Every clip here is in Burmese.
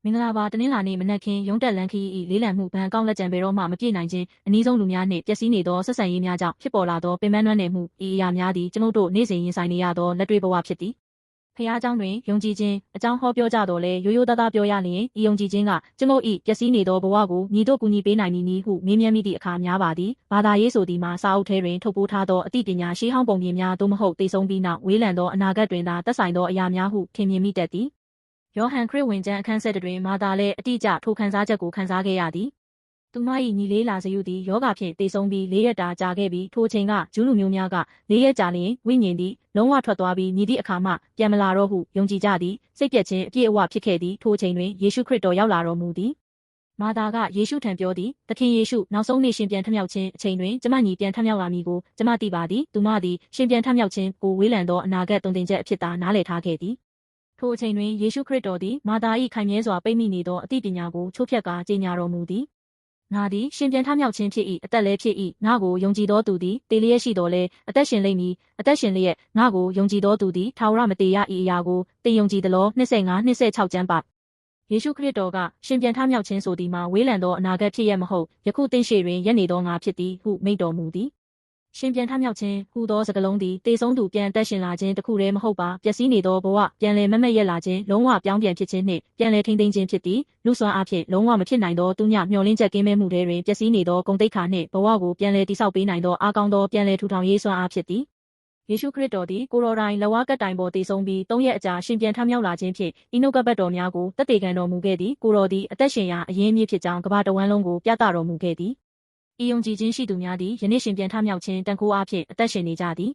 မင်္ဂလာပါတနင်္လာနေ့မနက်ခင်းရုံးတက်လန်ခီ၏လေးလံမှုဘဏ်အကောင့်လက်ကျန်ဘယ်တော့မှမပြည့်နိုင်ခြင်းအနည်းဆုံးလူများနှင့်ပျက်စီးနေသောဆက်ဆံရေးများကြောင့်ဖြစ်ပေါ်လာသောပင်ပန်းနွမ်းနယ်မှုဤအရာများသည်ကျွန်ုပ်တို့နေ့စဉ်ရင်ဆိုင်နေရသောလက်တွေ့ဘဝဖြစ်သည်ဖျားเจ้าတွင်ယုံကြည်ခြင်းအကြောင်းဟောပြောကြတော်လဲရိုးရိုးသားသားပြောရလျင်ဤယုံကြည်ခြင်းကကျွန်ုပ်၏ပျက်စီးနေသောဘဝကိုညီတို့ကူညီပေးနိုင်မည်နည်းဟုမေးမြန်းမိသည့်အခါများပါသည်ဘာသာရေးဆိုသည်မှာစာအုပ်ထဲတွင်ထုတ်ပိုးထားသောအသိပညာရှေးဟောင်းပုံပြင်များသို့မဟုတ်သိဆုံးပြီးနောက်ဝေးလံသောအနာဂတ်တွင်သာသက်ဆိုင်သောအရာများဟုထင်မြင်မိတတ်သည်ယောဟန်ခရစ်ဝင်ကျမ်းအခန်း7တွင်မာသာလည်းအတိအကျထိုခံစားချက်ကိုခံစားခဲ့ရသည်သူမ၏ညီလေးလာဇယုသည်ယောဂဖြင့်သေဆုံးပြီး4ရက်တာကြာခဲ့ပြီးထိုချိန်ကဂျူးလူမျိုးများက4ရက်ကြာလျင်ဝိညာဉ်သည်လုံးဝထွက်သွားပြီးမြည်သည့်အခါမှပြန်မလာတော့ဟုယုံကြည်ကြသည်စိတ်ပြည့်ခြင်းအပြည့်အဝဖြစ်ခဲ့သည်ထိုချိန်တွင်ယေရှုခရစ်တော်ရောက်လာတော်မူသည်မာသာကယေရှုထံပြောသည်သခင်ယေရှုနောက်ဆုံးနေ့ရှင်ပြန်ထမြောက်ခြင်းအချိန်တွင်ကျမညီပြန်ထမြောက်လာမည်ကိုကျမသိပါသည်သူမသည်ရှင်ပြန်ထမြောက်ခြင်းကိုဝေးလံသောအနာဂတ်တုန်တင်ချက်အဖြစ်သာနားလည်ထားခဲ့သည်ထိုအချိန်တွင်ယေရှုခရစ်တော်သည်မာသာ၏ခိုင်မြဲစွာပိတ်မိနေသောအသိပညာကိုချိုးဖျက်ကာကြေညာတော်မူသည်ငါသည်ရှင်ပြန်ထမြောက်ခြင်းဖြစ်၏အသက်လည်းဖြစ်၏ငါကိုယုံကြည်သောသူသည်တေလျက်ရှိတော်လဲအသက်ရှင်လိမ့်မည်အသက်ရှင်လျက်ငါကိုယုံကြည်သောသူသည်ထာဝရမတေရ၏အရာကိုသင်ယုံကြည်သလော25-26ကျမ်းပါယေရှုခရစ်တော်ကရှင်ပြန်ထမြောက်ခြင်းဆိုသည်မှာဝေးလံသောအနာဂတ်ဖြစ်ရမဟုတ်ယခုသင်ရှေတွင်ရက်နေသောငါဖြစ်သည်ဟုမိန့်တော်မူသည်ရှင်ပြန်ထမြောက်ခြင်းဟူသောစကားလုံးသည်တေဆုံးသူပြန်အသက်ရှင်လာခြင်းတခုတည်းမဟုတ်ပါပျက်စီးနေသောဘဝပြန်လည်မမက်ရက်လာခြင်းလုံးဝပြောင်းပြန်ဖြစ်ခြင်းနှင့်ပြန်လည်ထိန်းသိမ်းခြင်းဖြစ်သည်လူစွမ်းအားဖြင့်လုံးဝမဖြစ်နိုင်သောသူညမျှော်လင့်ချက်ကင်းမဲ့မှုတွေတွင်ပျက်စီးနေသောဂုဏ်သိက္ခာနှင့်ဘဝကိုပြန်လည်တည်ဆောက်ပေးနိုင်သောအားကောင်းသောပြန်လည်ထူထောင်ရေးစွမ်းအားဖြစ်သည်ယေရှုခရစ်တော်သည်ကိုတော်တိုင်လက်ဝါးကပ်တိုင်ပေါ်တည်ဆုံးပြီး3ရက်အကြာရှင်ပြန်ထမြောက်လာခြင်းဖြင့်ဤနှုတ်ကပတ်တော်များကိုသက်သေခံတော်မူခဲ့သည်ကိုတော်သည်အသက်ရှင်ရာအရင်းအမြစ်ဖြစ်ကြောင်းကမ္ဘာတဝန်းလုံးကိုပြသတော်မူခဲ့သည်ဤယုံကြည်ခြင်းရှိသူများသည်ယနေ့ရှင်ပြန်ထမြောက်ခြင်းတန်ခိုးအားဖြင့်အသက်ရှင်နေကြသည်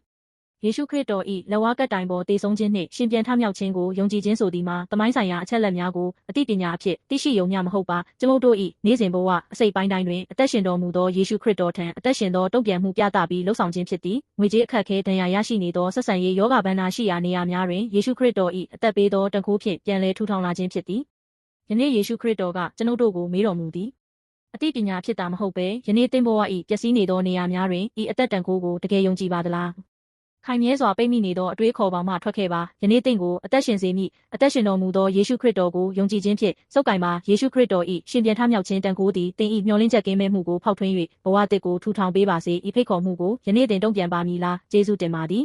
ယေရှုခရစ်တော်၏လက်ဝါးကပ်တိုင်ပေါ်တည်ဆုံးခြင်းနှင့်ရှင်ပြန်ထမြောက်ခြင်းကိုယုံကြည်ခြင်းဆိုသည်မှာသမိုင်းဆိုင်ရာအချက်လက်များကိုအသိပညာအဖြစ်သိရှိယုံမျှမဟုတ်ပါကျွန်ုပ်တို့၏နေ့စဉ်ဘဝအစိတ်ပိုင်းတိုင်းတွင်အသက်ရှင်တော်မူသောယေရှုခရစ်တော်ထံအသက်ရှင်သောတုံ့ပြန်မှုပြသပြီးလှုပ်ဆောင်ခြင်းဖြစ်သည်ငွေကြေးအခက်အခဲဒဏ်ရာရရှိနေသောဆက်ဆံရေးယောဂဗန္နာရှိရာနေရာများတွင်ယေရှုခရစ်တော်၏အသက်ပေးသောတန်ခိုးဖြင့်ပြန်လည်ထူထောင်လာခြင်းဖြစ်သည်ယနေ့ယေရှုခရစ်တော်ကကျွန်ုပ်တို့ကိုမေးတော်မူသည်အသိပညာဖြစ်တာမဟုတ်ဘဲယနေ့သင်ဘဝ၏ပျက်စီးနေသောနေရာများတွင်ဤအသက်တန်ခိုးကိုတကယ်ယုံကြည်ပါသလားခိုင်မြဲစွာပိတ်မိနေသောအတွေးခေါ်ပေါင်းမှထွက်ခဲ့ပါယနေ့သင်ကိုအသက်ရှင်စေမည်အသက်ရှင်တော်မူသောယေရှုခရစ်တော်ကိုယုံကြည်ခြင်းဖြင့်စုပ်ကိုင်ပါယေရှုခရစ်တော်၏ရှင်ပြန်ထမြောက်ခြင်းတန်ခိုးသည်သင်၏မျှော်လင့်ချက်ကင်းမဲ့မှုကိုဖောက်ထွင်း၍ဘဝသစ်ကိုထူထောင်ပေးပါစေဤဖိတ်ခေါ်မှုကိုယနေ့သင်တုံ့ပြန်ပါမည်လားယေရှုတင်ပါသည်